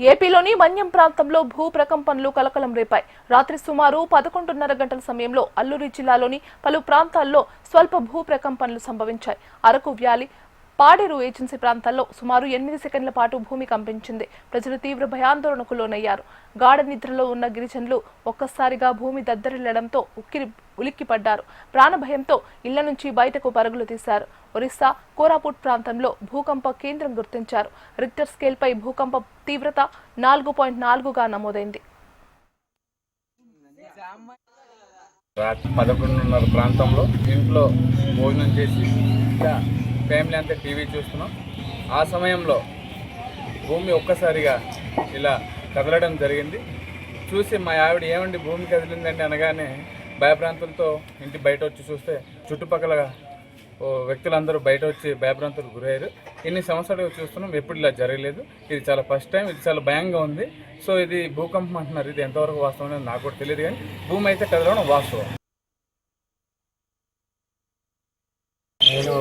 ఏపీలోని మన్యం ప్రాంతంలో భూ ప్రకంపనలు కలకలం రేపాయి. రాత్రి సుమారు 11:30 గంటల సమయంలో అల్లూరి జిల్లాలోని పలు ప్రాంతాల్లో స్వల్ప భూ ప్రకంపనలు సంభవించాయి. అరకు వ్యాలీ, పాడేరు ఏజెన్సీ ప్రాంతాల్లో సుమారు 8 సెకండ్ల పాటు భూమి కంపించింది. ప్రజలు తీవ్ర భయాందోళనకు లోనయ్యారు. గాఢ నిద్రలో ఉన్న గిరిజనులు ఒక్కసారిగా భూమి దద్దరిల్లడంతో ఉలిక్కిపడ్డారు. ప్రాణభయంతో ఇళ్ల నుంచి బయటకు పరుగులు తీశారు. ఒరిస్సా కోరాపుట్ ప్రాంతంలో భూకంప కేంద్రం గుర్తించారు. రిక్టర్ స్కేల్పై భూకంప తీవ్రత 4.4గా నమోదైంది. రాత్రి 11:30 ప్రాంతంలో ఇంట్లో భోజనం చేసి ఫ్యామిలీ అంతా టీవీ చూస్తున్నాం. ఆ సమయంలో భూమి ఒక్కసారిగా ఇలా కదలడం జరిగింది. చూసి మా ఆవిడ ఏమండి భూమి కదిలిందండి అనగానే భయభ్రాంతులతో ఇంటి బయట వచ్చి చూస్తే చుట్టుపక్కల వ్యక్తులందరూ బయట వచ్చి భయభ్రాంతులకు గురయ్యారు. ఎన్ని సంవత్సరాలుగా చూస్తున్నాం, ఎప్పుడు ఇలా జరగలేదు. ఇది చాలా ఫస్ట్ టైం, ఇది చాలా భయంగా ఉంది. సో ఇది భూకంపం అంటున్నారు, ఇది ఎంతవరకు వాస్తవం అనేది నాకు కూడా తెలియదు, కానీ భూమి అయితే కదలడం వాస్తవం. నేను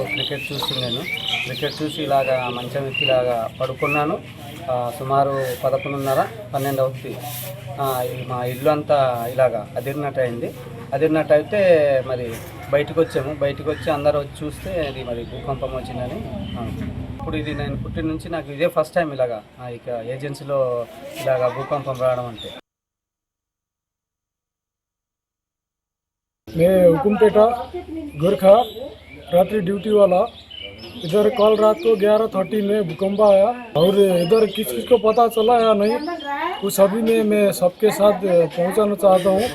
క్రికెట్ చూసి ఇలాగా మంచం ఎక్కి ఇలాగా పడుకున్నాను. సుమారు 11:30, 12 అవుతుంది. మా ఇల్లు అంతా ఇలాగా అదిరినట్టు అయింది. అదిరినట్టు అయితే మరి బయటకు వచ్చి అందరూ వచ్చి చూస్తే అది మరి భూకంపం వచ్చిందని. ఇప్పుడు ఇది నేను పుట్టిన నుంచి నాకు ఇదే ఫస్ట్ టైం ఇలాగా ఇక ఏజెన్సీలో ఇలాగా భూకంపం రావడం అంటే. हुकुमपेटा गोरखा रात्रि ड्यूटी वाला इधर कल रात को 11:30 में भूकंप आया और इधर किस को पता चला या नहीं, उस अभी में मैं सबके साथ पहुंचाना चाहता हूं।